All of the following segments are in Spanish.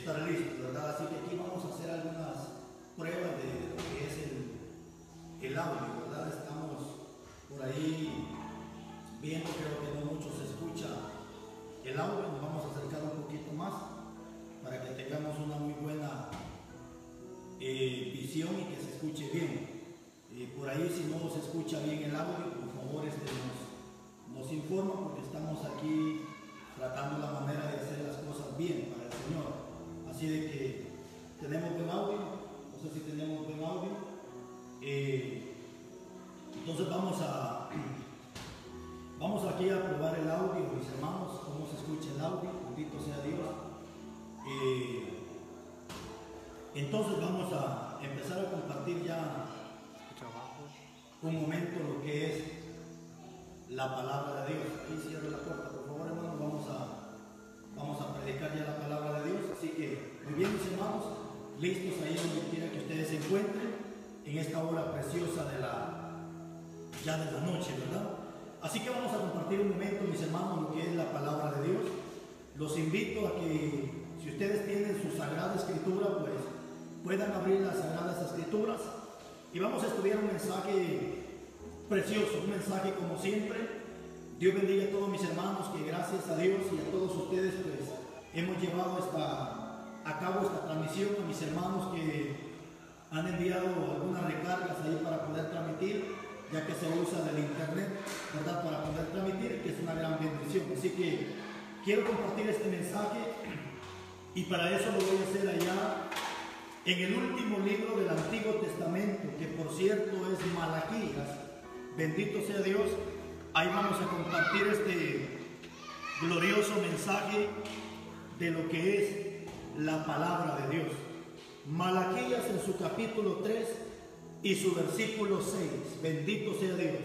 estar listos, ¿verdad? Así que aquí vamos a hacer algunas pruebas de lo que es el audio, ¿verdad? Estamos por ahí viendo, creo que no mucho se escucha el audio. Nos vamos a acercar un poquito más para que tengamos una muy buena visión y que se escuche bien. Por ahí, si no se escucha bien el audio, por favor nos informa, porque estamos aquí tratando la manera de hacer las cosas bien para el Señor. Así de que tenemos buen audio, no sé si tenemos buen audio. Entonces vamos aquí a probar el audio, mis hermanos, cómo se escucha el audio. Bendito sea Dios. Entonces vamos a empezar a compartir ya un momento lo que es la palabra de Dios. Ahí cierre la puerta, por favor, hermanos. Vamos a predicar ya la palabra de Dios. Así que, muy bien, mis hermanos, listos ahí donde quiera que ustedes se encuentren en esta hora preciosa de la noche, ¿verdad? Así que vamos a compartir un momento, mis hermanos, lo que es la palabra de Dios. Los invito a que, si ustedes tienen su Sagrada Escritura, pues puedan abrir las Sagradas Escrituras y vamos a estudiar un mensaje precioso, un mensaje como siempre. Dios bendiga a todos mis hermanos, que gracias a Dios y a todos ustedes pues hemos llevado a cabo esta transmisión, a mis hermanos que han enviado algunas recargas ahí para poder transmitir, ya que se usa del internet, ¿verdad?, para poder transmitir, que es una gran bendición. Así que quiero compartir este mensaje y para eso lo voy a hacer allá en el último libro del Antiguo Testamento, que por cierto es Malaquías. Bendito sea Dios. Ahí vamos a compartir este glorioso mensaje de lo que es la palabra de Dios. Malaquías en su capítulo 3 y su versículo 6. Bendito sea Dios.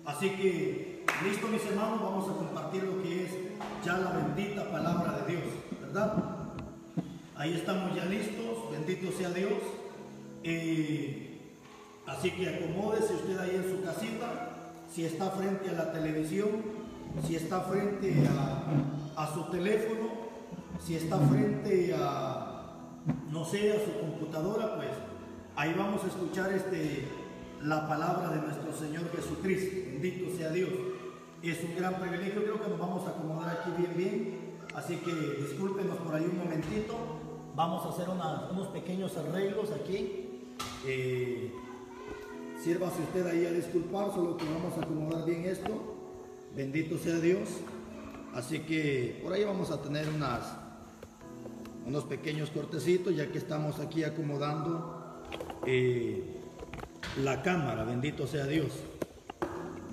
Así que, listo, mis hermanos, vamos a compartir lo que es ya la bendita palabra de Dios, ¿verdad? Ahí estamos ya listos, bendito sea Dios. Así que acomódese usted ahí en su casita, si está frente a la televisión, si está frente a su teléfono, si está frente no sé, a su computadora, pues ahí vamos a escuchar la palabra de nuestro Señor Jesucristo. Bendito sea Dios. Es un gran privilegio. Creo que nos vamos a acomodar aquí bien. Así que discúlpenos por ahí un momentito. Vamos a hacer unos pequeños arreglos aquí. Sírvase usted ahí a disculpar, solo que vamos a acomodar bien esto. Bendito sea Dios. Así que por ahí vamos a tener unos pequeños cortecitos, ya que estamos aquí acomodando la cámara. Bendito sea Dios.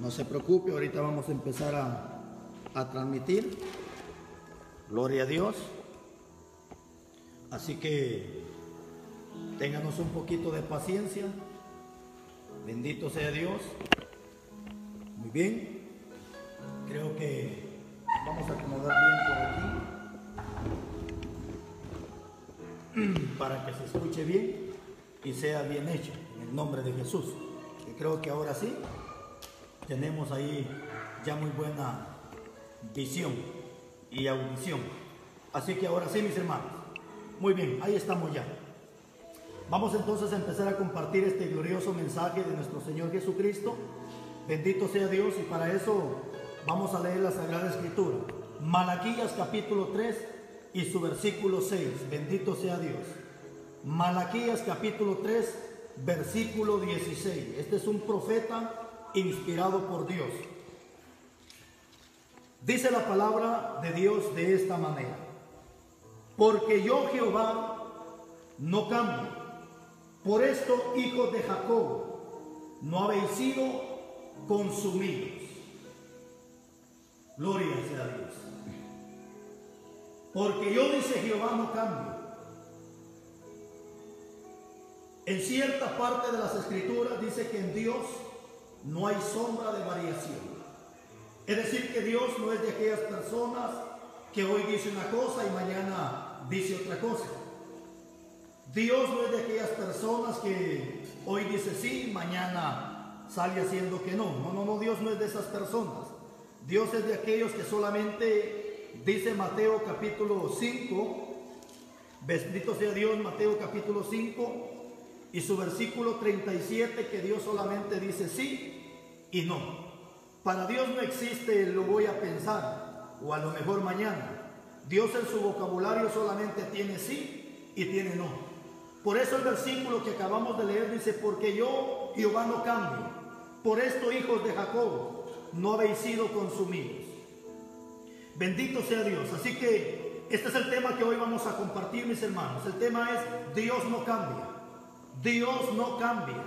No se preocupe, ahorita vamos a empezar a transmitir. Gloria a Dios. Así que ténganos un poquito de paciencia. Bendito sea Dios. Muy bien. Creo que vamos a acomodar bien por aquí para que se escuche bien y sea bien hecho en el nombre de Jesús. Y creo que ahora sí tenemos ahí ya muy buena visión y audición. Así que ahora sí, mis hermanos. Muy bien, ahí estamos ya. Vamos entonces a empezar a compartir este glorioso mensaje de nuestro Señor Jesucristo. Bendito sea Dios, y para eso vamos a leer la Sagrada Escritura. Malaquías capítulo 3 y su versículo 6. Bendito sea Dios. Malaquías capítulo 3, versículo 16. Este es un profeta inspirado por Dios. Dice la palabra de Dios de esta manera: porque yo, Jehová, no cambio. Por esto, hijos de Jacob, no habéis sido consumidos. Gloria sea a Dios. Porque yo, dice Jehová, no cambio. En cierta parte de las Escrituras dice que en Dios no hay sombra de variación. Es decir, que Dios no es de aquellas personas que hoy dice una cosa y mañana dice otra cosa. Dios no es de aquellas personas que hoy dice sí y mañana sale haciendo que no. No, Dios no es de esas personas. Dios es de aquellos que solamente, dice Mateo capítulo 5, Bendito sea Dios, Mateo capítulo 5 y su versículo 37, que Dios solamente dice sí y no. Para Dios no existe lo voy a pensar o a lo mejor mañana. Dios en su vocabulario solamente tiene sí y tiene no. Por eso el versículo que acabamos de leer dice, porque yo, Jehová, no cambio. Por esto, hijos de Jacob, no habéis sido consumidos. Bendito sea Dios. Así que este es el tema que hoy vamos a compartir, mis hermanos. El tema es Dios no cambia. Dios no cambia.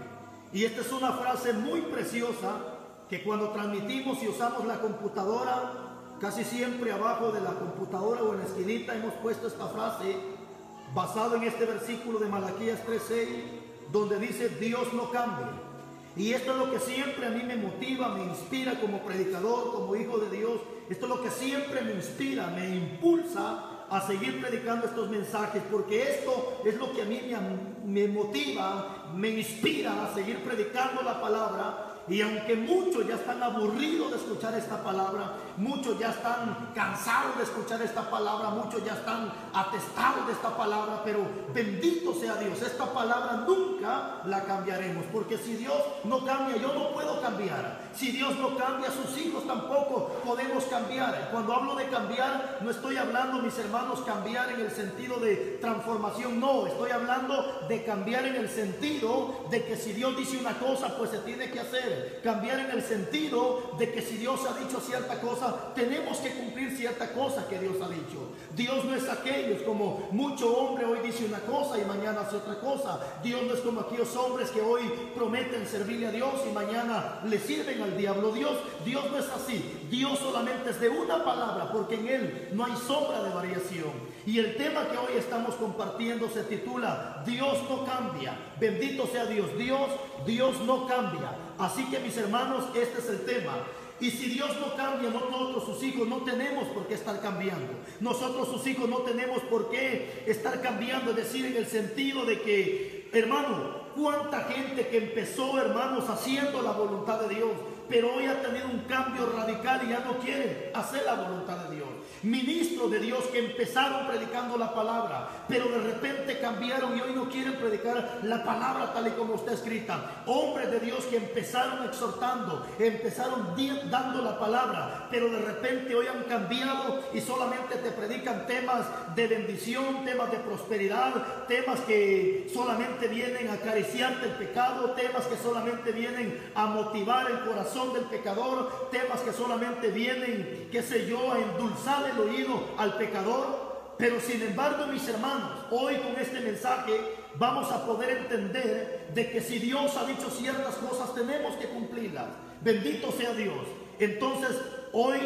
Y esta es una frase muy preciosa que cuando transmitimos y usamos la computadora, casi siempre abajo de la computadora o en la esquinita hemos puesto esta frase basado en este versículo de Malaquías 3:6, donde dice Dios no cambia. Y esto es lo que siempre a mí me motiva, me inspira como predicador, como hijo de Dios. Esto es lo que siempre me inspira, me impulsa a seguir predicando estos mensajes, porque esto es lo que a mí me motiva, me inspira a seguir predicando la palabra. Y aunque muchos ya están aburridos de escuchar esta palabra, muchos ya están cansados de escuchar esta palabra, muchos ya están atestados de esta palabra, pero bendito sea Dios, esta palabra nunca la cambiaremos, porque si Dios no cambia, yo no puedo cambiar. Si Dios no cambia, sus hijos tampoco podemos cambiar. Cuando hablo de cambiar, no estoy hablando, mis hermanos, cambiar en el sentido de transformación, no, estoy hablando de cambiar en el sentido de que si Dios dice una cosa, pues se tiene que hacer. Cambiar en el sentido de que si Dios ha dicho cierta cosa, tenemos que cumplir cierta cosa que Dios ha dicho. Dios no es aquellos como mucho hombre hoy dice una cosa y mañana hace otra cosa. Dios no es como aquellos hombres que hoy prometen servirle a Dios y mañana le sirven al diablo. Dios no es así. Dios solamente es de una palabra, porque en Él no hay sombra de variación. Y el tema que hoy estamos compartiendo se titula Dios no cambia. Bendito sea Dios. Dios no cambia. Así que, mis hermanos, este es el tema. Y si Dios no cambia, nosotros sus hijos no tenemos por qué estar cambiando. Nosotros sus hijos no tenemos por qué estar cambiando. Es decir, en el sentido de que, hermano, cuánta gente que empezó, hermanos, haciendo la voluntad de Dios, pero hoy ha tenido un cambio radical y ya no quieren hacer la voluntad de Dios. Ministros de Dios que empezaron predicando la palabra, pero de repente cambiaron y hoy no quieren predicar la palabra tal y como está escrita. Hombres de Dios que empezaron exhortando, empezaron dando la palabra, pero de repente hoy han cambiado y solamente te predican temas de bendición, temas de prosperidad, temas que solamente vienen a acariciarte el pecado, temas que solamente vienen a motivar el corazón del pecador, temas que solamente vienen, qué sé yo, a endulzar el oído al pecador. Pero sin embargo, mis hermanos, hoy con este mensaje vamos a poder entender de que si Dios ha dicho ciertas cosas, tenemos que cumplirlas. Bendito sea Dios. Entonces, hoy,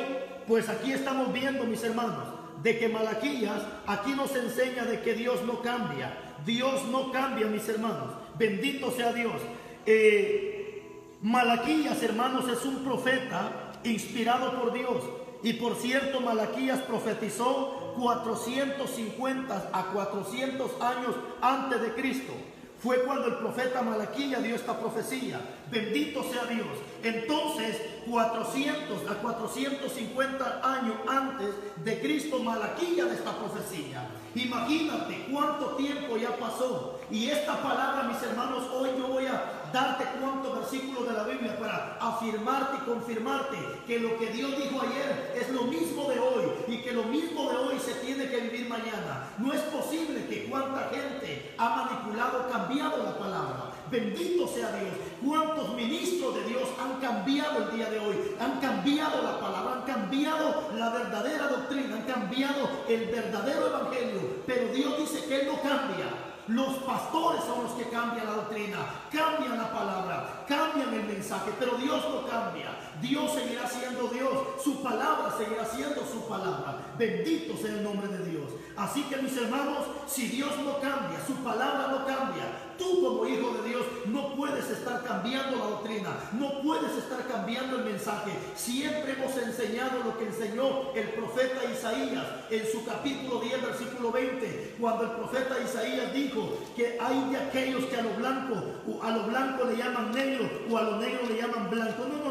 pues aquí estamos viendo, mis hermanos, de que Malaquías aquí nos enseña de que Dios no cambia. Dios no cambia, mis hermanos. Bendito sea Dios. Malaquías, hermanos, es un profeta inspirado por Dios. Y por cierto, Malaquías profetizó 450 a 400 años antes de Cristo. Fue cuando el profeta Malaquías dio esta profecía. Bendito sea Dios. Entonces, 400 a 450 años antes de Cristo, Malaquías de esta profecía. Imagínate cuánto tiempo ya pasó. Y esta palabra, mis hermanos, hoy yo voy a darte cuántos versículos de la Biblia para afirmarte y confirmarte que lo que Dios dijo ayer es lo mismo de hoy y que lo mismo de hoy se tiene que vivir mañana. No es posible que cuánta gente ha manipulado, cambiado la palabra. Bendito sea Dios. Cuántos ministros de Dios han cambiado el día de hoy, han cambiado la palabra, han cambiado la verdadera doctrina, han cambiado el verdadero evangelio, pero Dios dice que Él no cambia. Los pastores son los que cambian la doctrina, cambian la palabra, cambian el mensaje, pero Dios no cambia. Dios seguirá siendo Dios, su palabra seguirá siendo su palabra. Bendito sea el nombre de Dios. Así que, mis hermanos, si Dios no cambia, su palabra no cambia, tú como hijo de Dios no puedes estar cambiando la doctrina, no puedes estar cambiando el mensaje. Siempre hemos enseñado lo que enseñó el profeta Isaías en su capítulo 10, versículo 20, cuando el profeta Isaías dijo que hay de aquellos que a lo blanco le llaman negro o a lo negro le llaman blanco. No.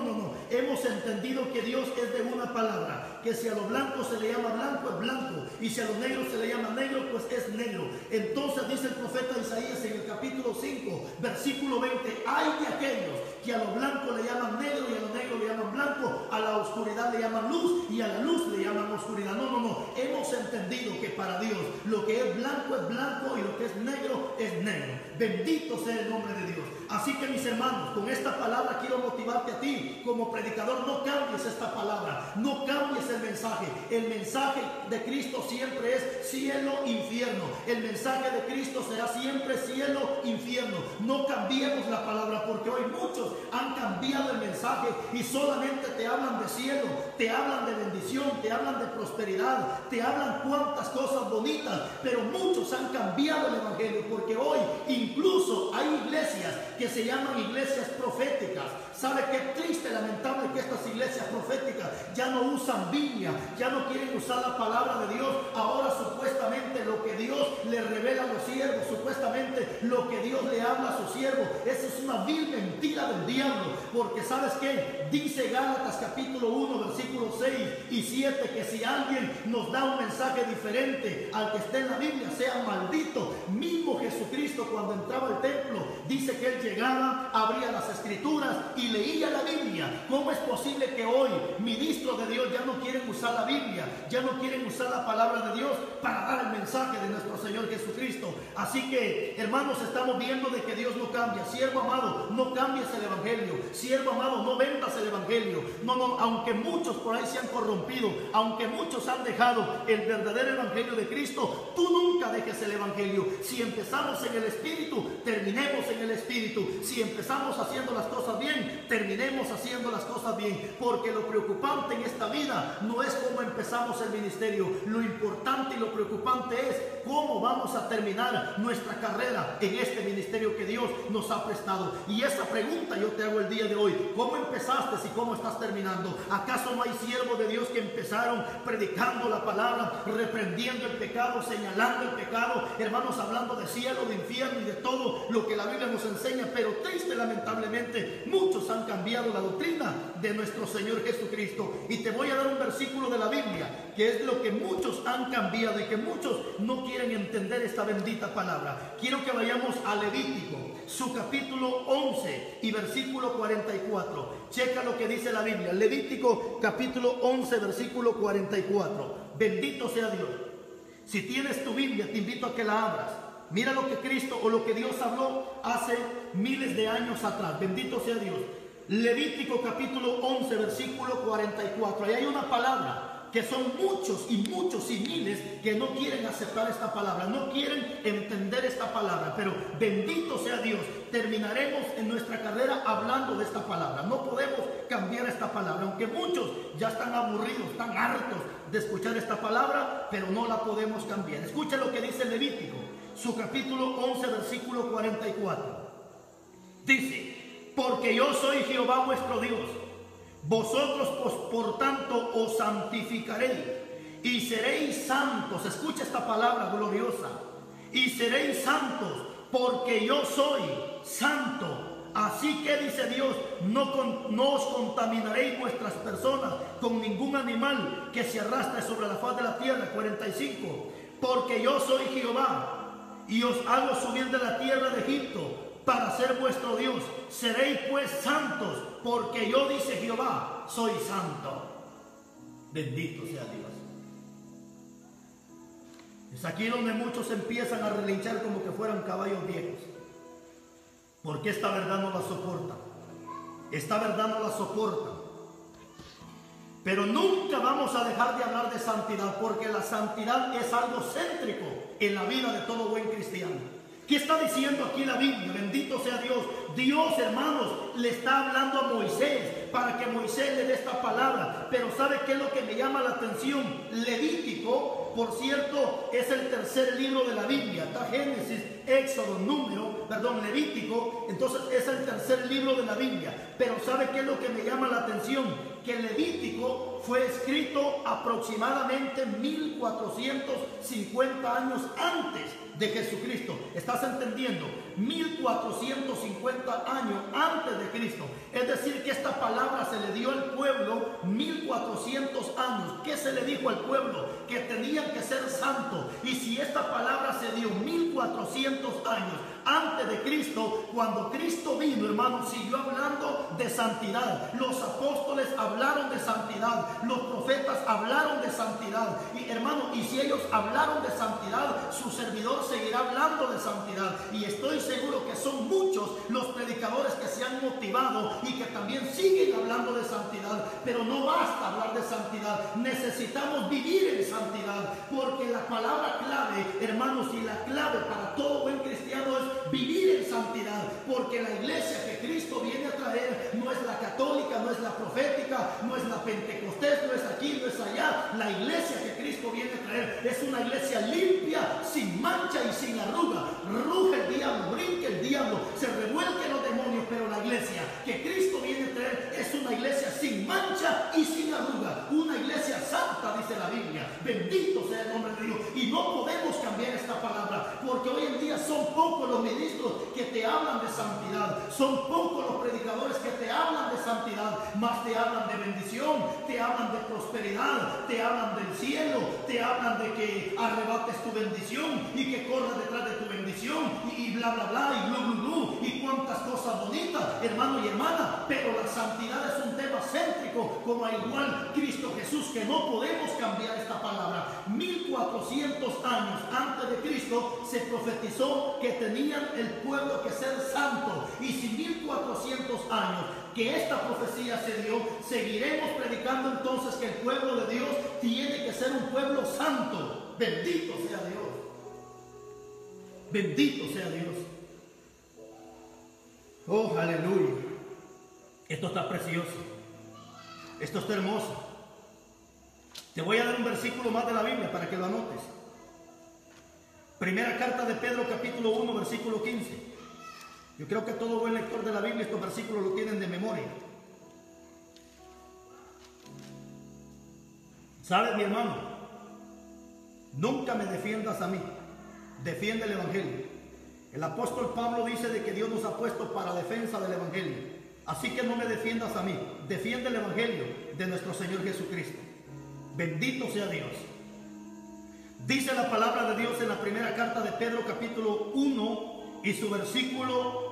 Hemos entendido que Dios es de una palabra, que si a lo blanco se le llama blanco, es blanco, y si a lo negro se le llama negro, pues es negro. Entonces dice el profeta Isaías en el capítulo 5, versículo 20, hay de aquellos que a lo blanco le llaman negro y a lo negro le llaman blanco, a la oscuridad le llaman luz y a la luz le llaman oscuridad. No, hemos entendido que para Dios lo que es blanco y lo que es negro es negro. Bendito sea el nombre de Dios. Así que mis hermanos, con esta palabra quiero motivarte a ti como predicador. No cambies esta palabra, no cambies el mensaje. El mensaje de Cristo siempre es cielo, infierno. El mensaje de Cristo será siempre cielo, infierno. No cambiemos la palabra, porque hoy muchos han cambiado el mensaje y solamente te hablan de cielo, te hablan de bendición, te hablan de prosperidad, te hablan cuantas cosas bonitas, pero muchos han cambiado el evangelio, porque hoy incluso hay iglesias que se llaman iglesias proféticas. ¿Sabe qué triste, lamentable que estas iglesias proféticas ya no usan Biblia, ya no quieren usar la palabra de Dios? Ahora supuestamente lo que Dios le revela a los siervos, supuestamente lo que Dios le habla a sus siervos, eso es una vil mentira del diablo, porque ¿sabes qué? Dice Gálatas capítulo 1 versículos 6 y 7 que si alguien nos da un mensaje diferente al que está en la Biblia, sea maldito. Mismo Jesucristo, cuando entraba al templo, dice que él llegaba, abría las escrituras y leía la Biblia. ¿Cómo es posible que hoy ministros de Dios ya no quieren usar la Biblia, ya no quieren usar la palabra de Dios para dar el mensaje de nuestro Señor Jesucristo? Así que, hermanos, estamos viendo de que Dios no cambia. Siervo amado, no cambies el evangelio. Siervo amado, no vendas el evangelio. No, aunque muchos por ahí se han corrompido, aunque muchos han dejado el verdadero evangelio de Cristo, tú nunca dejes el evangelio. Si empezamos en el Espíritu, terminemos en el Espíritu. Si empezamos haciendo las cosas bien, terminemos haciendo las cosas bien, porque lo preocupante en esta vida no es cómo empezamos el ministerio. Lo importante y lo preocupante es cómo vamos a terminar nuestra carrera en este ministerio que Dios nos ha prestado. Y esa pregunta yo te hago el día de hoy: ¿cómo empezaste y cómo estás terminando? ¿Acaso no hay siervos de Dios que empezaron predicando la palabra, reprendiendo el pecado, señalando el pecado, hermanos, hablando de cielo, de infierno y de todo lo que la Biblia nos enseña? Pero triste, lamentablemente, muchos han cambiado la doctrina de nuestro Señor Jesucristo. Y te voy a dar un versículo de la Biblia que es lo que muchos han cambiado y que muchos no quieren entender esta bendita palabra. Quiero que vayamos a Levítico, su capítulo 11 y versículo 44. Checa lo que dice la Biblia. Levítico capítulo 11 versículo 44. Bendito sea Dios. Si tienes tu Biblia, te invito a que la abras. Mira lo que Cristo o lo que Dios habló hace miles de años atrás. Bendito sea Dios. Levítico capítulo 11 versículo 44. Ahí hay una palabra que son muchos y miles que no quieren aceptar esta palabra, no quieren entender esta palabra. Pero bendito sea Dios, terminaremos en nuestra carrera hablando de esta palabra. No podemos cambiar esta palabra, aunque muchos ya están aburridos, están hartos de escuchar esta palabra, pero no la podemos cambiar. Escucha lo que dice Levítico, su capítulo 11 versículo 44. Dice: porque yo soy Jehová vuestro Dios, vosotros pues por tanto os santificaréis y seréis santos. Escucha esta palabra gloriosa: y seréis santos porque yo soy santo. Así que dice Dios, no os contaminaréis vuestras personas con ningún animal que se arrastre sobre la faz de la tierra. 45. Porque yo soy Jehová y os hago subir de la tierra de Egipto para ser vuestro Dios. Seréis pues santos, porque yo, dice Jehová, soy santo. Bendito sea Dios. Es aquí donde muchos empiezan a relinchar como que fueran caballos viejos, porque esta verdad no la soporta. Esta verdad no la soporta. Pero nunca vamos a dejar de hablar de santidad, porque la santidad es algo céntrico en la vida de todo buen cristiano. ¿Qué está diciendo aquí la Biblia? Bendito sea Dios. Dios, hermanos, le está hablando a Moisés para que Moisés le dé esta palabra. Pero ¿sabe qué es lo que me llama la atención? Levítico, por cierto, es el tercer libro de la Biblia. Está Génesis, Éxodo, Levítico. Entonces es el tercer libro de la Biblia. Pero ¿sabe qué es lo que me llama la atención? Que Levítico fue escrito aproximadamente 1450 años antes de Jesucristo. ¿Estás entendiendo? 1450 años antes de Cristo. Es decir, que esta palabra se le dio al pueblo 1400 años. ¿Qué se le dijo al pueblo? Que tenían que ser santos. Y si esta palabra se dio 1400 1400 años antes de Cristo, cuando Cristo vino, hermano, siguió hablando de santidad. Los apóstoles hablaron de santidad, los profetas hablaron de santidad. Y hermano, y si ellos hablaron de santidad, su servidor seguirá hablando de santidad. Y estoy seguro que son muchos los predicadores que se han motivado y que también siguen hablando de santidad. Pero no basta hablar de santidad, necesitamos vivir en santidad, porque la palabra clave, hermanos, y la clave para todo buen cristiano es vivir en santidad, porque la iglesia que Cristo viene a traer no es la católica, no es la profética, no es la pentecostés, no es aquí, no es allá. La iglesia que Cristo viene a traer es una iglesia limpia, sin mancha y sin arruga. Ruge el diablo, brinque el diablo, se revuelquen los demonios, pero la iglesia que Cristo viene a traer es una iglesia sin mancha y sin arruga, una iglesia santa, dice la Biblia. Bendito sea el nombre de Dios. Y no podemos cambiar esta palabra, porque hoy en día son pocos los ministros que te hablan de santidad, son pocos los predicadores que te hablan de santidad, más te hablan de bendición, te hablan de prosperidad, te hablan del cielo, te hablan de que arrebates tu bendición y que corras detrás de tu bendición y bla bla bla y glu glu glu y cuantas cosas bonitas, hermano y hermana. Pero la santidad es un tema céntrico, como al igual Cristo Jesús, que no podemos cambiar esta palabra. 1400 años antes de Cristo se profetizó que tenían el pueblo que ser santo, y si 1400 años que esta profecía se dio, seguiremos predicando entonces que el pueblo de Dios tiene que ser un pueblo santo. Bendito sea Dios, bendito sea Dios. Oh, aleluya. Esto está precioso, esto está hermoso. Te voy a dar un versículo más de la Biblia para que lo anotes. Primera carta de Pedro, capítulo 1, versículo 15. Yo creo que todo buen lector de la Biblia estos versículos lo tienen de memoria. ¿Sabes, mi hermano? Nunca me defiendas a mí, defiende el Evangelio. El apóstol Pablo dice de que Dios nos ha puesto para defensa del Evangelio. Así que no me defiendas a mí, defiende el Evangelio de nuestro Señor Jesucristo. Bendito sea Dios. Dice la palabra de Dios en la primera carta de Pedro, capítulo 1 y su versículo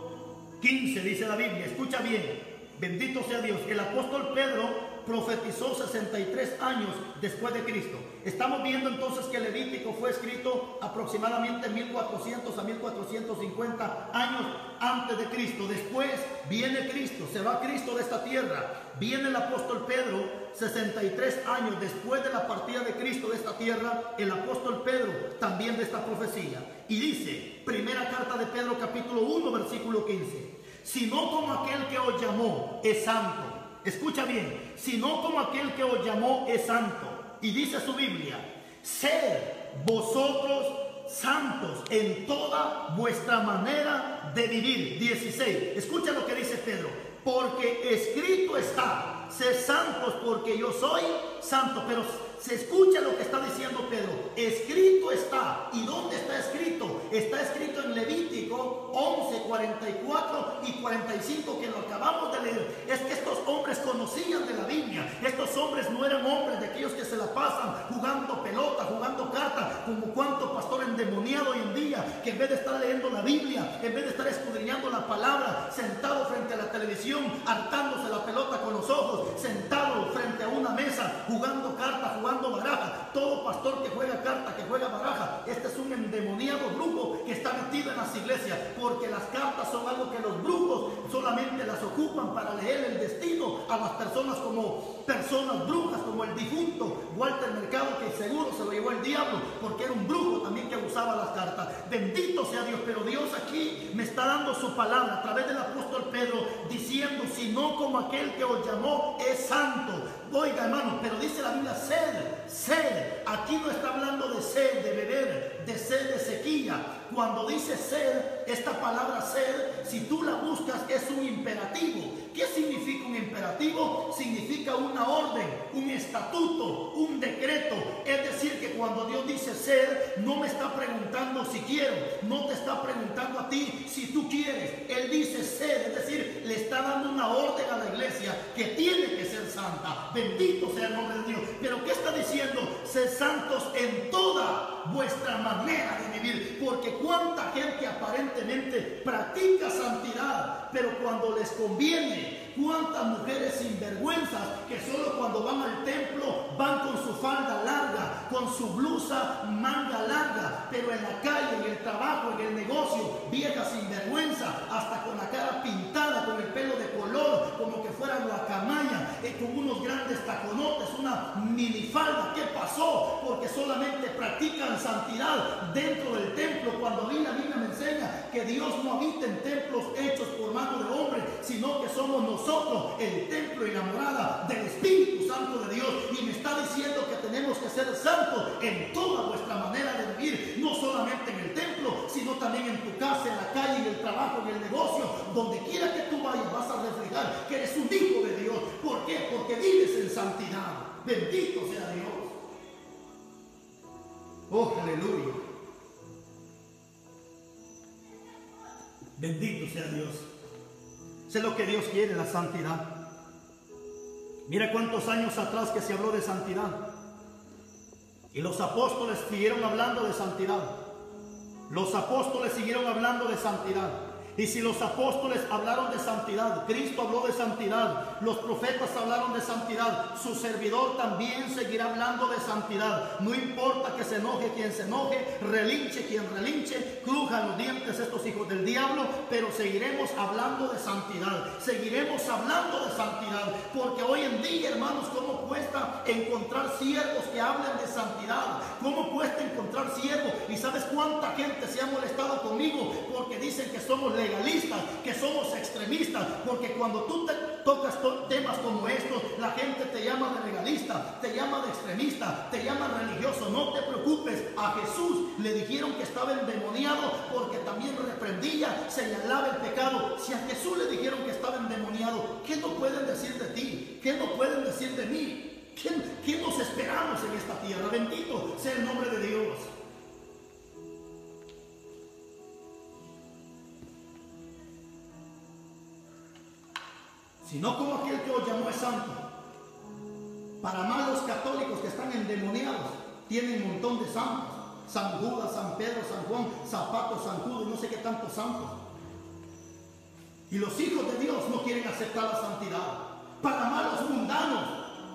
15, dice la Biblia. Escucha bien, bendito sea Dios. El apóstol Pedro profetizó 63 años después de Cristo. Estamos viendo entonces que Levítico fue escrito aproximadamente 1400 a 1450 años antes de Cristo. Después viene Cristo, se va Cristo de esta tierra. Viene el apóstol Pedro 63 años después de la partida de Cristo de esta tierra. El apóstol Pedro también de esta profecía. Y dice, primera carta de Pedro capítulo 1 versículo 15: sino como aquel que os llamó es santo. Escucha bien, sino como aquel que os llamó es santo. Y dice su Biblia, sed vosotros santos en toda vuestra manera de vivir. 16, escucha lo que dice Pedro: porque escrito está, sed santos porque yo soy santo. Pero se escucha lo que está diciendo Pedro, escrito está. ¿Y dónde está escrito? Está escrito en Levítico 11, 44 y 45, que lo acabamos de leer. Es que estos hombres conocían de la Biblia. Estos hombres no eran hombres de aquellos que se la pasan jugando pelota, jugando carta, como cuánto pastor endemoniado hoy en día, que en vez de estar leyendo la Biblia, en vez de estar escudriñando la palabra, sentado frente a la televisión, hartándose la pelota con los ojos, sentado frente a una mesa, jugando carta, jugando baraja. Todo pastor que juega carta, que juega baraja, este es un endemoniado brujo que está metido en las iglesias, porque las cartas son algo que los brujos solamente las ocupan para leer el destino a las personas, como personas brujas, como el difunto Walter Mercado, que seguro se lo llevó el diablo porque era un brujo también que usaba las cartas. Bendito sea Dios. Pero Dios aquí me está dando su palabra a través del apóstol Pedro, diciendo, sino como aquel que os llamó es santo. Oiga, hermano, pero dice la Biblia sed, sed. Aquí no está hablando de sed, de beber, de sed, de sequía. Cuando dice sed, esta palabra sed, si tú la buscas, es un imperativo. ¿Qué significa un imperativo? Significa una orden, un estatuto, un decreto. Es decir, que cuando Dios dice sed, no me está preguntando si quiero, no te está preguntando a ti si tú quieres. Él dice sed, es decir, le está dando una orden a la iglesia que tiene que ser santa. Bendito sea el nombre de Dios. Pero ¿qué está diciendo? Sed santos en toda vuestra manera de vivir. Porque cuando cuánta gente aparentemente practica santidad, pero cuando les conviene, cuántas mujeres sinvergüenzas que solo cuando van al templo van con su falda larga, con su blusa manga larga, pero en la calle, en el trabajo, en el negocio, viejas sinvergüenza, hasta con la cara pintada, con el pelo de color, como que fuera guacamaya, con unos grandes taconotes, una minifalda. ¿Qué pasó? Porque solamente practican santidad dentro del templo, cuando a mí la Biblia me enseña que Dios no habita en templos hechos por mano de hombre, sino que somos nosotros el templo y la morada del Espíritu Santo de Dios. Y me está diciendo que tenemos que ser santos en toda vuestra manera de vivir, no solamente en el templo, sino también en tu casa, en la calle, en el trabajo, en el negocio, donde quiera que tú vayas vas a reflejar que eres un hijo de Dios. ¿Por qué? Porque vives en santidad. Bendito sea Dios. Oh, aleluya. Bendito sea Dios. Sé lo que Dios quiere, la santidad. Mira cuántos años atrás que se habló de santidad. Y los apóstoles siguieron hablando de santidad. Los apóstoles siguieron hablando de santidad. Y si los apóstoles hablaron de santidad, Cristo habló de santidad, los profetas hablaron de santidad, su servidor también seguirá hablando de santidad. No importa que se enoje quien se enoje, relinche quien relinche, crujan los dientes estos hijos del diablo, pero seguiremos hablando de santidad, seguiremos hablando de santidad, porque hoy en día, hermanos, ¿cómo cuesta encontrar siervos que hablen de santidad? ¿Cómo cuesta encontrar siervos? ¿Y sabes cuánta gente se ha molestado conmigo? Porque dicen que somos legalistas, que somos extremistas, porque cuando tú te tocas temas como estos, la gente te llama de legalista, te llama de extremista, te llama religioso. No te preocupes, a Jesús le dijeron que estaba endemoniado porque también reprendía, señalaba el pecado. Si a Jesús le dijeron que estaba endemoniado, ¿qué no pueden decir de ti? ¿Qué no pueden decir de mí? ¿Qué nos esperamos en esta tierra? Bendito sea el nombre de Dios. Sino como aquel que os llamó es santo. Para más los católicos que están endemoniados, tienen un montón de santos. San Judas, San Pedro, San Juan, Zapato, San Judas, no sé qué tantos santos. Y los hijos de Dios no quieren aceptar la santidad. Para más los mundanos,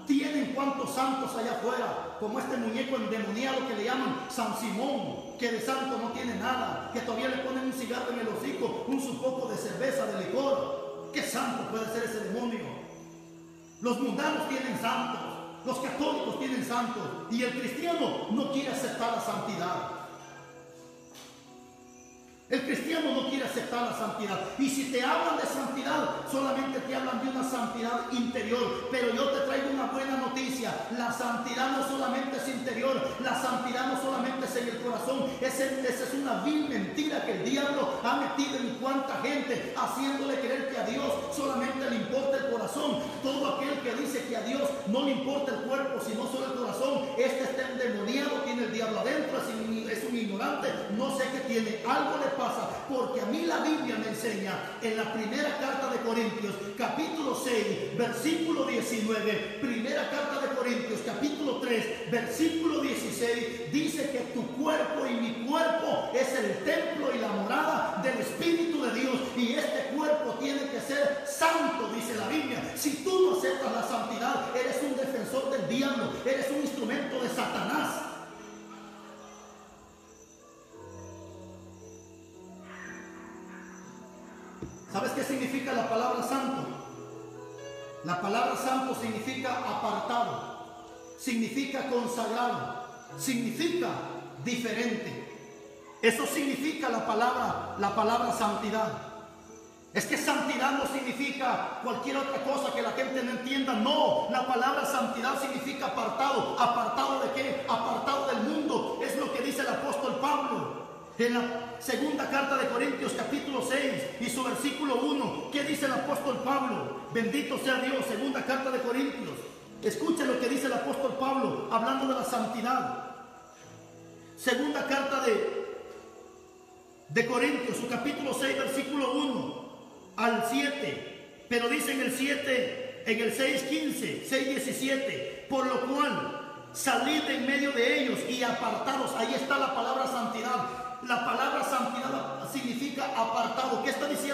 tienen cuantos santos allá afuera, como este muñeco endemoniado que le llaman San Simón, que de santo no tiene nada, que todavía le ponen un cigarro en el hocico, un poco de cerveza, de licor. ¿Qué santo puede ser ese demonio? Los mundanos tienen santos, los católicos tienen santos, y el cristiano no quiere aceptar la santidad. El cristiano no quiere aceptar la santidad. Y si te hablan de santidad, solamente te hablan de una santidad interior. Pero yo te traigo una buena noticia. La santidad no solamente es interior. La santidad no solamente es en el corazón. Esa es una vil mentira que el diablo ha metido en cuanta gente, haciéndole creer que a Dios solamente le importa el corazón. Todo aquel que dice que a Dios no le importa el cuerpo, sino solo el corazón, este está endemoniado, tiene el diablo adentro, es un ignorante, no sé qué tiene. Algo le pasa, porque a mí la Biblia me enseña en la primera carta de Corintios, capítulo 6, versículo 19, primera carta de Corintios, capítulo 3, versículo 16, dice que tu cuerpo y mi cuerpo es el templo y la morada del Espíritu de Dios, y este cuerpo tiene que ser santo, dice la Biblia. Si tú no aceptas la santidad, eres un defensor del diablo, eres un instrumento de Satanás. ¿Sabes qué significa la palabra santo? La palabra santo significa apartado, significa consagrado, significa diferente. Eso significa la palabra santidad. Es que santidad no significa cualquier otra cosa que la gente no entienda. No, la palabra santidad significa apartado. ¿Apartado de qué? Apartado del mundo. Es lo que dice el apóstol Pablo en la segunda carta de Corintios, capítulo 6 y su versículo 1. ¿Qué dice el apóstol Pablo? Bendito sea Dios. Segunda carta de Corintios. Escuchen lo que dice el apóstol Pablo hablando de la santidad. Segunda carta de Corintios, su capítulo 6, versículo 1 al 7. Pero dice en el 7, en el 6:15, 6:17, por lo cual salid en medio de ellos y apartados. Ahí está la palabra santidad. La palabra santidad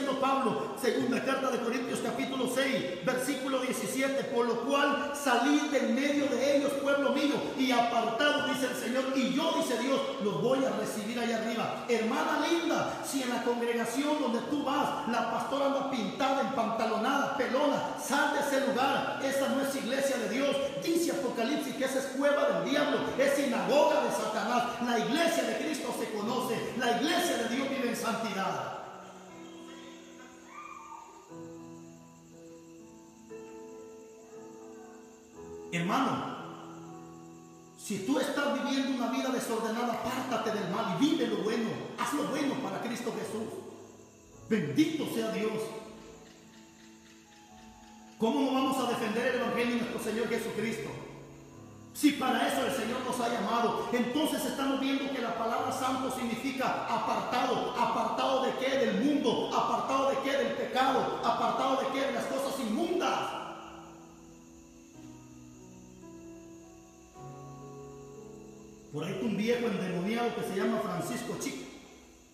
diciendo Pablo, segunda carta de Corintios capítulo 6, versículo 17, por lo cual salid de en medio de ellos, pueblo mío, y apartado, dice el Señor, y yo, dice Dios, los voy a recibir allá arriba. Hermana linda, si en la congregación donde tú vas, la pastora anda pintada, empantalonada, pelona, sal de ese lugar. Esa no es iglesia de Dios. Dice Apocalipsis que esa es cueva del diablo, es sinagoga de Satanás. La iglesia de Cristo se conoce, la iglesia de Dios vive en santidad. Hermano, si tú estás viviendo una vida desordenada, apártate del mal y vive lo bueno. Haz lo bueno para Cristo Jesús. Bendito sea Dios. ¿Cómo no vamos a defender el evangelio de nuestro Señor Jesucristo? Si para eso el Señor nos ha llamado. Entonces estamos viendo que la palabra santo significa apartado. ¿Apartado de qué? Del mundo. ¿Apartado de qué? Del pecado. ¿Apartado de qué? De las cosas inmundas. Por ahí un viejo endemoniado que se llama Francisco Chico.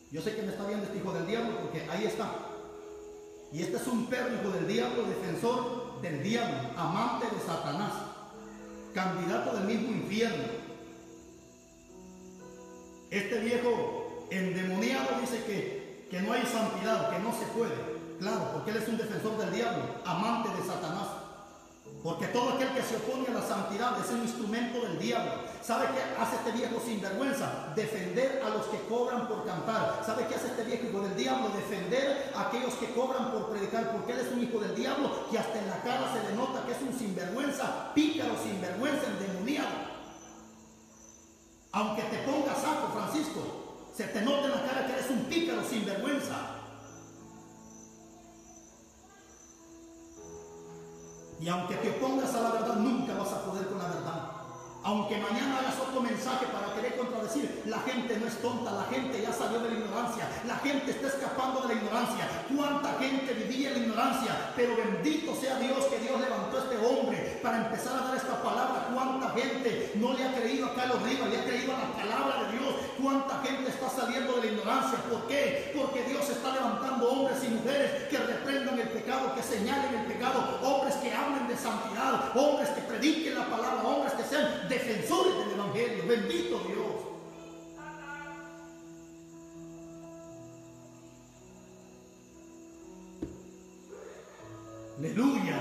Yo sé que me está viendo este hijo del diablo porque ahí está. Y este es un perro hijo del diablo, defensor del diablo, amante de Satanás, candidato del mismo infierno. Este viejo endemoniado dice que no hay santidad, que no se puede. Claro, porque él es un defensor del diablo, amante de Satanás. Porque todo aquel que se opone a la santidad es un instrumento del diablo. ¿Sabe qué hace este viejo sinvergüenza? Defender a los que cobran por cantar. ¿Sabe qué hace este viejo hijo del diablo? Defender a aquellos que cobran por predicar. Porque él es un hijo del diablo que hasta en la cara se le nota que es un sinvergüenza, pícaro, sinvergüenza, endemoniado. Aunque te pongas saco, Francisco, se te nota en la cara que eres un pícaro, sinvergüenza. Y aunque te opongas a la verdad, nunca vas a poder con la verdad. Aunque mañana hagas otro mensaje para querer contradecir, la gente no es tonta, la gente ya salió de la ignorancia, la gente está escapando de la ignorancia. ¿Cuánta gente vivía en la ignorancia? Pero bendito sea Dios que Dios levantó a este hombre para empezar a dar esta palabra. ¿Cuánta gente no le ha creído a Carlos Rivas, le ha creído a la palabra de Dios? ¿Cuánta gente está saliendo de la ignorancia? ¿Por qué? Porque Dios está levantando hombres y mujeres que reprendan el pecado, que señalen el pecado, hombres que hablen de santidad, hombres que prediquen la palabra, hombres que sean defensores del evangelio. Bendito Dios. Aleluya.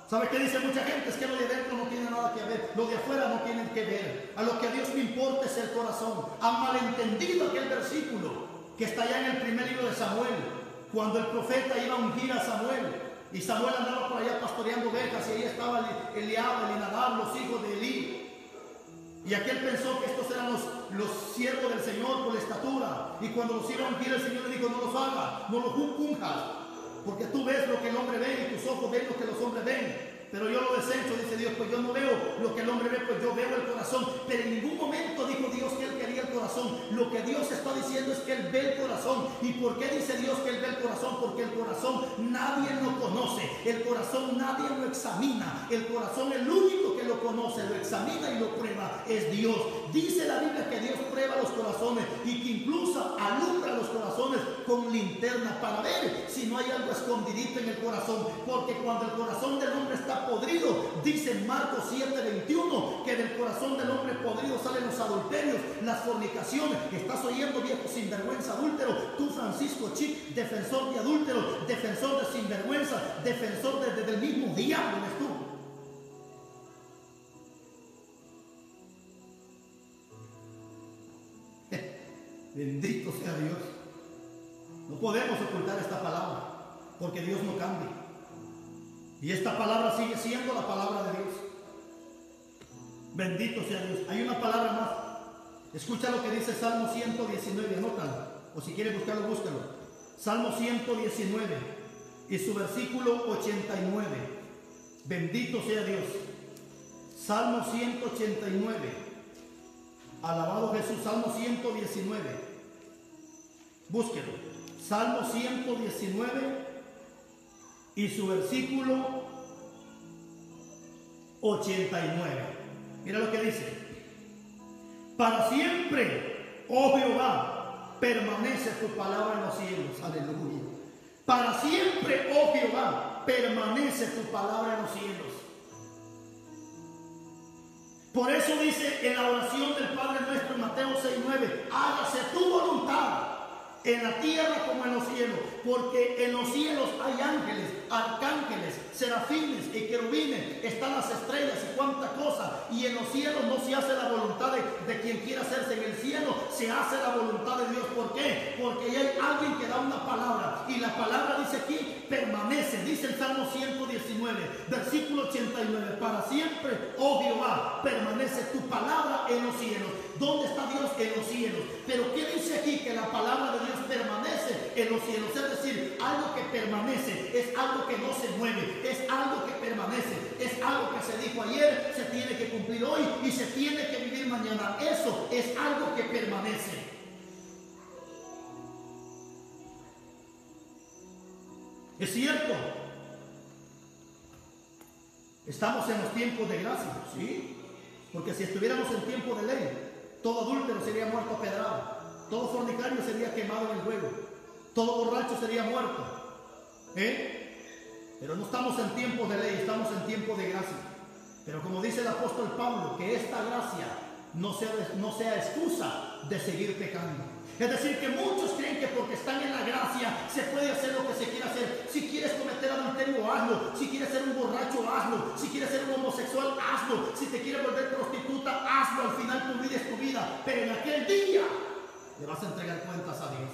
¿Sabe qué dice mucha gente? Es que lo de dentro no tiene nada que ver, lo de afuera no tiene que ver. A lo que a Dios le importa es el corazón. Han malentendido aquel versículo que está allá en el primer libro de Samuel, cuando el profeta iba a ungir a Samuel. Y Samuel andaba por allá pastoreando ovejas y ahí estaba Eliab, Elinadab, los hijos de Elí. Y aquel pensó que estos eran los siervos del Señor por la estatura. Y cuando los iba a ungir, el Señor le dijo: no los hagas, no los unjas, porque tú ves lo que el hombre ve y tus ojos ven lo que los hombres ven. Pero yo lo desecho, dice Dios, pues yo no veo lo que el hombre ve, pues yo veo el corazón. Pero en ningún momento dijo Dios que él quería el corazón. Lo que Dios está diciendo es que él ve el corazón. ¿Y por qué dice Dios que él ve el corazón? Porque el corazón nadie lo conoce, el corazón nadie lo examina. El corazón, el único que lo conoce, lo examina y lo prueba es Dios. Dice la Biblia que Dios prueba los corazones y que incluso alumbra los corazones con linterna para ver si no hay algo escondidito en el corazón. Porque cuando el corazón del hombre está podrido, dice en Marcos 7:21, que del corazón del hombre podrido salen los adulterios, las fornicaciones. ¿Estás oyendo, viejo sinvergüenza adúltero? Tú, Francisco Chic, defensor de adúlteros, defensor de sinvergüenza, defensor del mismo diablo eres tú. Bendito sea Dios. No podemos ocultar esta palabra, porque Dios no cambia. Y esta palabra sigue siendo la palabra de Dios. Bendito sea Dios. Hay una palabra más. Escucha lo que dice Salmo 119. Anótalo. O si quieres buscarlo, búscalo. Salmo 119 y su versículo 89. Bendito sea Dios. Salmo 189. Alabado Jesús. Salmo 119. Búsquelo. Salmo 119 y su versículo 89. Mira lo que dice: para siempre, oh Jehová, permanece tu palabra en los cielos. Aleluya. Para siempre, oh Jehová, permanece tu palabra en los cielos. Por eso dice en la oración del Padre nuestro en Mateo 6:9, hágase tu voluntad en la tierra como en los cielos, porque en los cielos hay ángeles, arcángeles, serafines y querubines, están las estrellas y cuánta cosa, y en los cielos no se hace la voluntad de quien quiera hacerse, en el cielo se hace la voluntad de Dios. ¿Por qué? Porque hay alguien que da una palabra, y la palabra dice aquí, permanece, dice el Salmo 119, versículo 89, para siempre, oh Jehová, permanece tu palabra en los cielos. ¿Dónde está Dios? En los cielos. Pero ¿qué dice aquí? Que la palabra de Dios permanece en los cielos. Es decir, algo que permanece, es algo que no se mueve, es algo que permanece, es algo que se dijo ayer, se tiene que cumplir hoy y se tiene que vivir mañana. Eso es algo que permanece. Es cierto, estamos en los tiempos de gracia, ¿sí? Porque si estuviéramos en tiempo de ley, todo adúltero sería muerto a pedrada, todo fornicario sería quemado en el fuego, todo borracho sería muerto. Pero no estamos en tiempo de ley, estamos en tiempo de gracia. Pero como dice el apóstol Pablo, que esta gracia no sea excusa de seguir pecando. Es decir, que muchos creen que porque están en la gracia se puede hacer lo que se quiera hacer. Si quieres cometer adulterio, hazlo. Si quieres ser un borracho, hazlo. Si quieres ser un homosexual, hazlo. Si te quieres volver prostituta, hazlo. Al final tu vida es tu vida. Pero en aquel día le vas a entregar cuentas a Dios.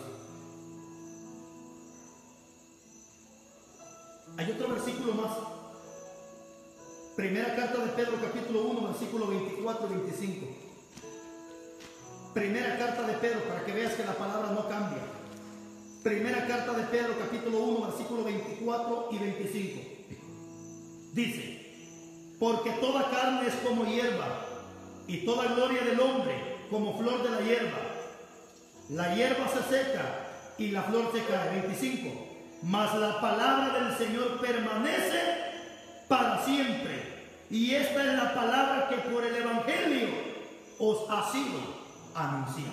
Hay otro versículo más. Primera carta de Pedro, capítulo 1, versículo 24 y 25. Primera carta de Pedro, para que veas que la palabra no cambia. Primera carta de Pedro, capítulo 1, versículo 24 y 25. Dice, porque toda carne es como hierba, y toda gloria del hombre como flor de la hierba. La hierba se seca y la flor se cae. 25. Mas la palabra del Señor permanece para siempre. Y esta es la palabra que por el Evangelio os ha sido anunciada.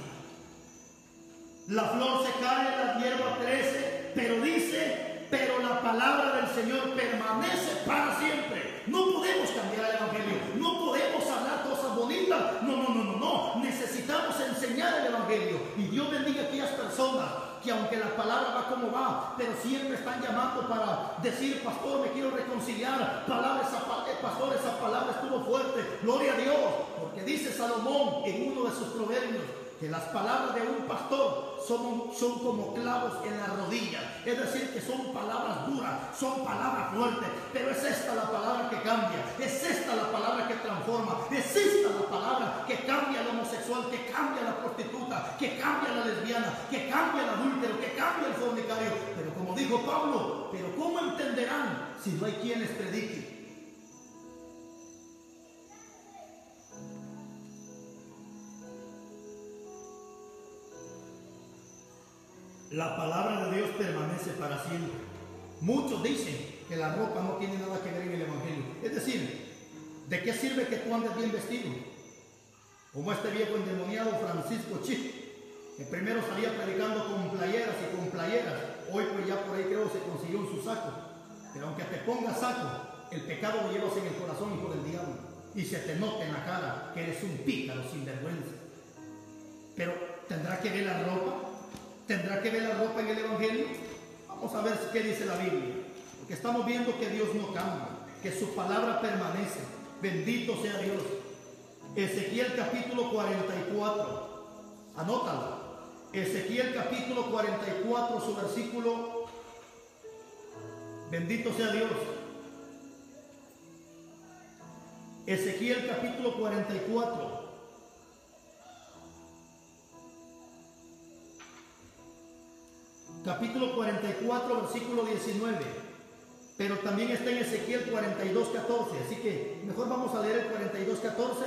La flor se cae, la hierba crece, pero dice, pero la palabra del Señor permanece para siempre. No podemos cambiar el Evangelio, no podemos hablar cosas bonitas, no, necesitamos enseñar el Evangelio. Y Dios bendiga a aquellas personas que aunque la palabra va como va, pero siempre están llamando para decir, pastor, me quiero reconciliar, pastor, esa palabra estuvo fuerte, gloria a Dios, porque dice Salomón en uno de sus proverbios, que las palabras de un pastor son como clavos en la rodilla, es decir, que son palabras duras, son palabras fuertes, pero es esta la palabra que cambia, es esta la palabra que transforma, es esta la palabra que cambia al homosexual, que cambia a la prostituta, que cambia a la lesbiana, que cambia al adúltero, que cambia al fornicario. Pero como dijo Pablo, pero ¿cómo entenderán si no hay quien les predique? La palabra de Dios permanece para siempre. Muchos dicen que la ropa no tiene nada que ver en el Evangelio. Es decir, ¿de qué sirve que tú andes bien vestido? Como este viejo endemoniado Francisco Chico, que primero salía predicando con playeras y con playeras. Hoy pues ya por ahí creo se consiguió en su saco. Pero aunque te pongas saco, el pecado lo llevas en el corazón, hijo del diablo. Y se te nota en la cara que eres un pícaro sin vergüenza. Pero ¿tendrá que ver la ropa? ¿Tendrá que ver la ropa en el Evangelio? Vamos a ver qué dice la Biblia. Porque estamos viendo que Dios no cambia, que su palabra permanece. Bendito sea Dios. Ezequiel capítulo 44. Anótalo. Ezequiel capítulo 44, su versículo. Bendito sea Dios. Ezequiel capítulo 44. Capítulo 44, versículo 19. Pero también está en Ezequiel 42, 14. Así que mejor vamos a leer el 42, 14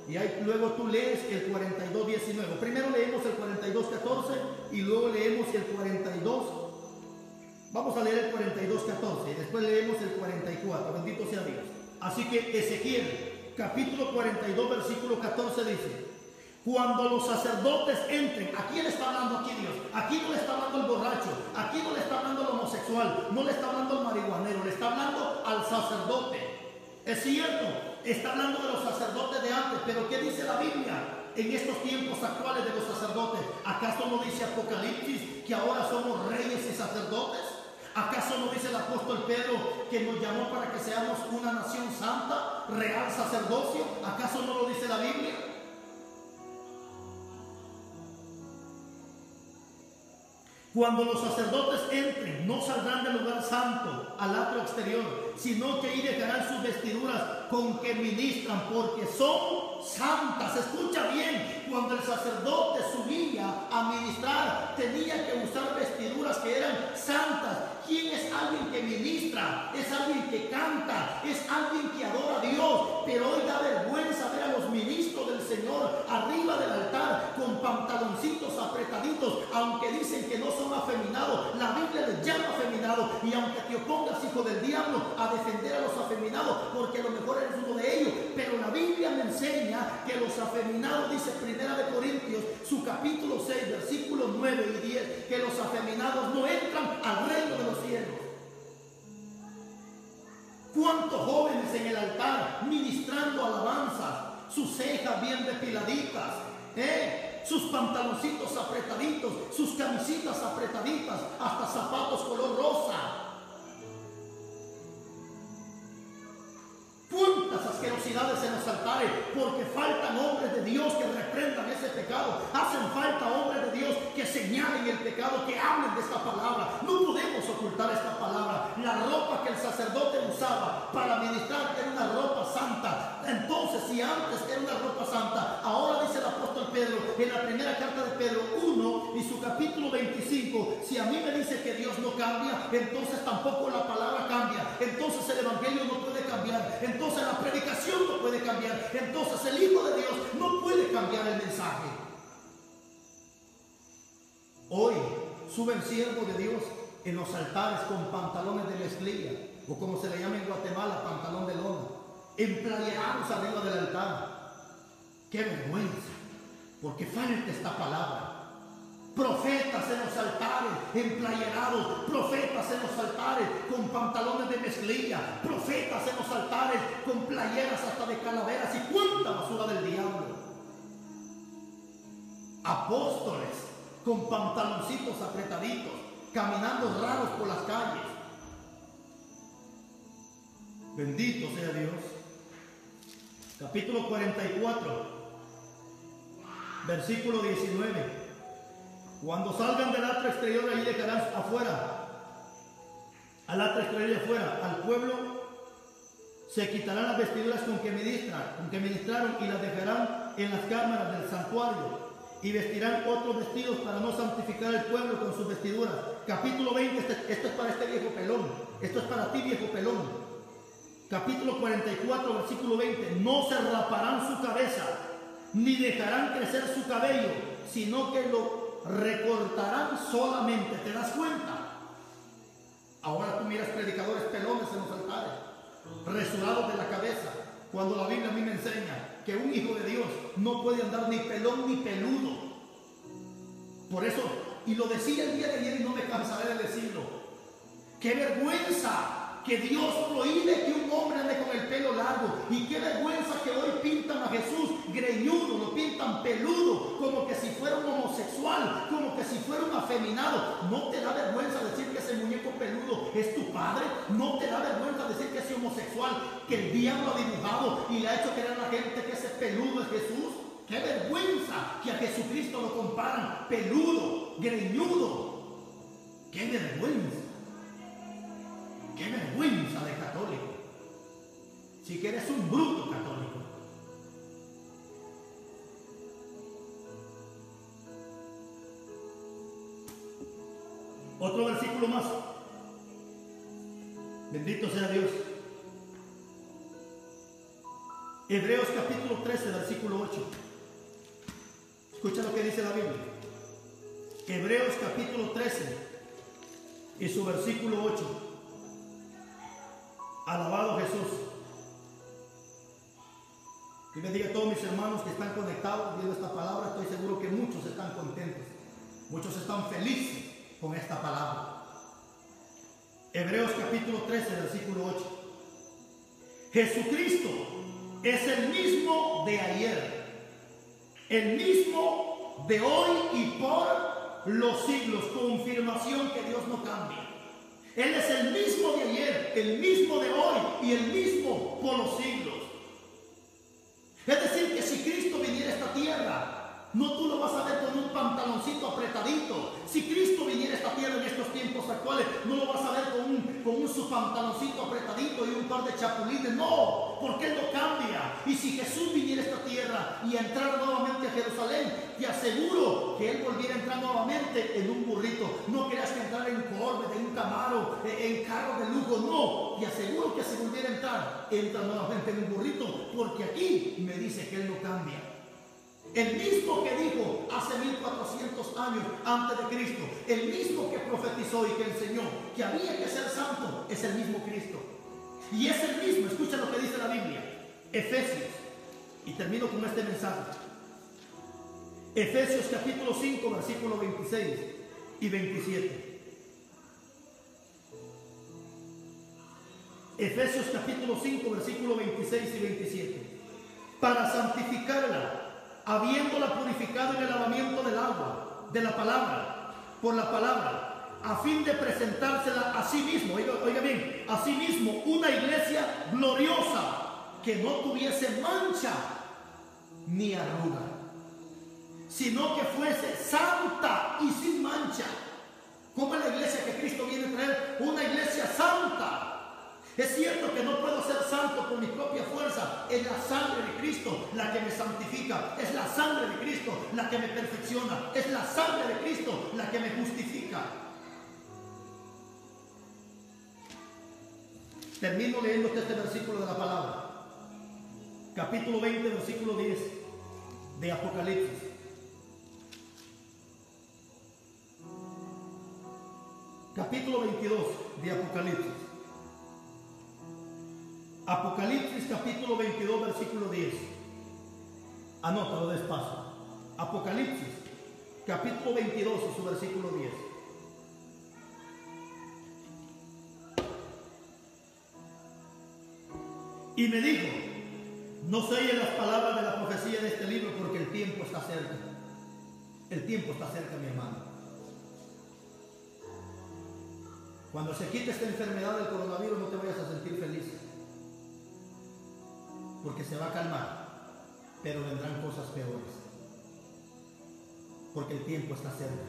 y ahí luego tú lees el 42, 19. Primero leemos el 42, 14 y luego leemos el 42. Vamos a leer el 42, 14 y después leemos el 44. Bendito sea Dios. Así que Ezequiel capítulo 42, versículo 14 dice: cuando los sacerdotes entren, ¿a quién le está hablando aquí Dios? Aquí no le está hablando el borracho, aquí no le está hablando el homosexual, homosexual, no le está hablando al marihuanero, le está hablando al sacerdote. Es cierto, está hablando de los sacerdotes de antes, pero ¿qué dice la Biblia en estos tiempos actuales de los sacerdotes? ¿Acaso no dice Apocalipsis que ahora somos reyes y sacerdotes? ¿Acaso no dice el apóstol Pedro que nos llamó para que seamos una nación santa, real sacerdocio? ¿Acaso no lo dice la Biblia? Cuando los sacerdotes entren, no saldrán del lugar santo al atrio exterior, sino que ahí dejarán sus vestiduras con que ministran, porque son santas. Escucha bien, cuando el sacerdote subía a ministrar, tenía que usar vestiduras que eran santas. ¿Quién es alguien que ministra? Es alguien que canta, es alguien que adora a Dios. Pero hoy da vergüenza ver a los ministros del Señor arriba del altar con pantaloncitos apretaditos, aunque dicen que no son afeminados. La Biblia les llama afeminados, y aunque te opongas, hijo del diablo, a defender a los afeminados, porque a lo mejor eres uno de ellos, pero la Biblia me enseña que los afeminados, dice Primera de Corintios, su capítulo 6, versículos 9 y 10, que los afeminados no entran al reino de los cielos. ¿Cuántos jóvenes en el altar ministrando alabanzas, sus cejas bien depiladitas, sus pantaloncitos apretaditos, sus camisitas apretaditas, hasta zapatos color rosa? ¿Cuántas asquerosidades en los altares? Porque faltan hombres de Dios que reprendan ese pecado. Hacen falta hombres de Dios que señalen el pecado, que hablen de esta palabra. No podemos ocultar esta palabra. La ropa que el sacerdote usaba para ministrar era una ropa santa. Entonces, si antes era una ropa santa, ahora dice el apóstol Pedro en la primera carta de Pedro 1 y su capítulo 25, si a mí me dice que Dios no cambia, entonces tampoco la palabra cambia. Entonces el evangelio no puede cambiar. Entonces la predicación no puede cambiar. Entonces el Hijo de Dios no puede cambiar el mensaje. Hoy suben siervos de Dios en los altares con pantalones de mezclilla, o como se le llama en Guatemala, pantalón de lona, emplayerados arriba del altar. ¡Qué vergüenza! Porque falta esta palabra. Profetas en los altares emplayerados, profetas en los altares con pantalones de mezclilla, profetas en los altares con playeras hasta de calaveras, y cuánta basura del diablo. Apóstoles con pantaloncitos apretaditos, caminando raros por las calles. Bendito sea Dios. Capítulo 44, versículo 19. Cuando salgan del atrio exterior, ahí dejarán afuera, al atrio exterior de afuera, al pueblo, se quitarán las vestiduras con que ministraron, y las dejarán en las cámaras del santuario, y vestirán otros vestidos para no santificar al pueblo con sus vestiduras. Capítulo 20, esto es para este viejo pelón, esto es para ti, viejo pelón. Capítulo 44, versículo 20, no se raparán su cabeza, ni dejarán crecer su cabello, sino que lo recortarán solamente. ¿Te das cuenta? Ahora tú miras predicadores pelones en los altares, resurados de la cabeza, cuando la Biblia a mí me enseña que un hijo de Dios no puede andar ni pelón ni peludo. Por eso, y lo decía el día de ayer y no me cansaré de decirlo, ¡qué vergüenza! Que Dios prohíbe que un hombre ande con el pelo largo. Y qué vergüenza que hoy pintan a Jesús greñudo, lo pintan peludo, como que si fuera un homosexual, como que si fuera un afeminado. ¿No te da vergüenza decir que ese muñeco peludo es tu padre? ¿No te da vergüenza decir que ese homosexual, que el diablo ha dibujado y le ha hecho creer a la gente que ese peludo es Jesús? ¡Qué vergüenza que a Jesucristo lo comparan peludo, greñudo! ¡Qué vergüenza! ¡Qué vergüenza de católico! Si que eres un bruto católico. Otro versículo más. Bendito sea Dios. Hebreos capítulo 13, versículo 8. Escucha lo que dice la Biblia. Hebreos capítulo 13 y su versículo 8. Alabado Jesús. Que bendiga a todos mis hermanos que están conectados viendo esta palabra. Estoy seguro que muchos están contentos, muchos están felices con esta palabra. Hebreos capítulo 13, versículo 8. Jesucristo es el mismo de ayer, el mismo de hoy y por los siglos. Confirmación que Dios no cambia. Él es el mismo de ayer, el mismo de hoy y el mismo por los siglos. Es decir, que si Cristo viniera a esta tierra, no tú lo vas a ver con un pantaloncito apretadito. Si Cristo viniera a esta tierra en estos tiempos actuales, no lo vas a ver con un su pantaloncito apretadito y un par de chapulines. No, porque Él no cambia. Y si Jesús viniera a esta tierra y entrara nuevamente a Jerusalén, te aseguro que Él volviera a entrar nuevamente en un burrito. No creas que entrara en Corvette, en un Camaro, en carro de lujo. No, te aseguro que si volviera a entrar, entra nuevamente en un burrito, porque aquí me dice que Él no cambia. El mismo que dijo hace 1400 años antes de Cristo, el mismo que profetizó y que enseñó que había que ser santo, es el mismo Cristo. Y es el mismo, escucha lo que dice la Biblia, Efesios, y termino con este mensaje. Efesios capítulo 5, versículo 26 y 27. Efesios capítulo 5, versículo 26 y 27. Para santificarla, habiéndola purificado en el lavamiento del agua, de la palabra, por la palabra, a fin de presentársela a sí mismo, oiga bien, a sí mismo una iglesia gloriosa, que no tuviese mancha ni arruga, sino que fuese santa y sin mancha. ¿Cómo es la iglesia que Cristo viene a traer? Una iglesia santa. Es cierto que no puedo ser santo por mi propia fuerza. Es la sangre de Cristo la que me santifica. Es la sangre de Cristo la que me perfecciona. Es la sangre de Cristo la que me justifica. Termino leyéndote este versículo de la palabra. Capítulo 20, versículo 10 de Apocalipsis. Capítulo 22 de Apocalipsis. Apocalipsis capítulo 22, versículo 10. Anótalo despacio. Apocalipsis capítulo 22 y su versículo 10. Y me dijo: no se oyen las palabras de la profecía de este libro, porque el tiempo está cerca. El tiempo está cerca, mi hermano. Cuando se quite esta enfermedad del coronavirus, no te vayas a sentir feliz, porque se va a calmar, pero vendrán cosas peores, porque el tiempo está cerca.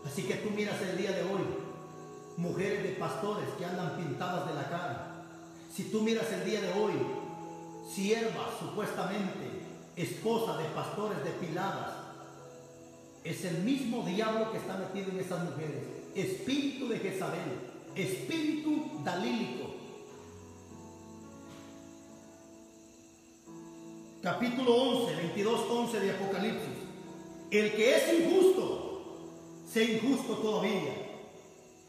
Así que tú miras el día de hoy mujeres de pastores que andan pintadas de la cara. Si tú miras el día de hoy siervas, supuestamente esposas de pastores depiladas, es el mismo diablo que está metido en esas mujeres. Espíritu de Jezabel, espíritu dalílico. Capítulo 11, 22, 11 de Apocalipsis. El que es injusto, sea injusto todavía.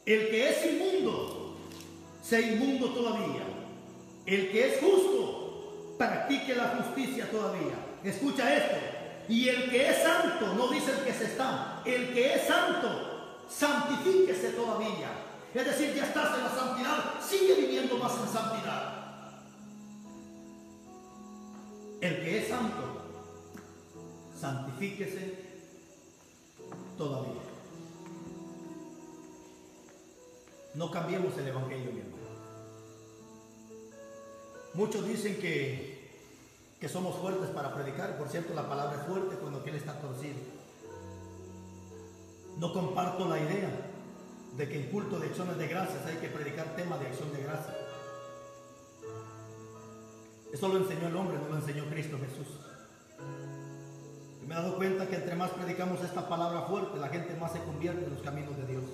El que es inmundo, sea inmundo todavía. El que es justo, practique la justicia todavía. Escucha esto. Y el que es santo, no dice el que se está, el que es santo, santifíquese todavía. Es decir, ya estás en la santidad, sigue viviendo más en santidad. El que es santo, santifíquese todavía. No cambiemos el evangelio, mi hermano. Muchos dicen que somos fuertes para predicar. Por cierto, la palabra es fuerte cuando aquel está torcido. No comparto la idea de que en culto de acciones de gracias hay que predicar temas de acción de gracias. Eso lo enseñó el hombre, no lo enseñó Cristo Jesús. Y me he dado cuenta que entre más predicamos esta palabra fuerte, la gente más se convierte en los caminos de Dios.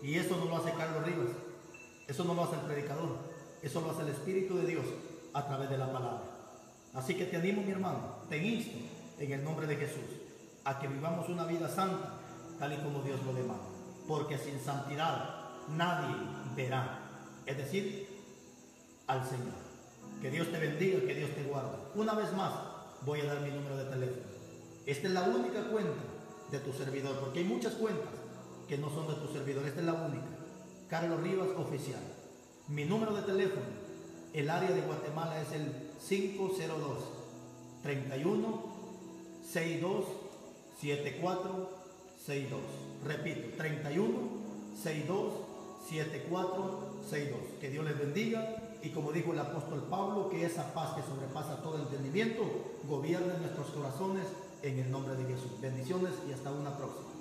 Y eso no lo hace Carlos Rivas, eso no lo hace el predicador, eso lo hace el Espíritu de Dios a través de la palabra. Así que te animo, mi hermano, te insto en el nombre de Jesús a que vivamos una vida santa tal y como Dios lo demanda, porque sin santidad nadie verá, es decir, al Señor. Que Dios te bendiga, que Dios te guarde. Una vez más voy a dar mi número de teléfono. Esta es la única cuenta de tu servidor, porque hay muchas cuentas que no son de tu servidor. Esta es la única. Carlos Rivas Oficial. Mi número de teléfono, el área de Guatemala, es el 502-31-62-7462. Repito, 31-62-7462. Que Dios les bendiga. Y como dijo el apóstol Pablo, que esa paz que sobrepasa todo entendimiento gobierne nuestros corazones en el nombre de Jesús. Bendiciones y hasta una próxima.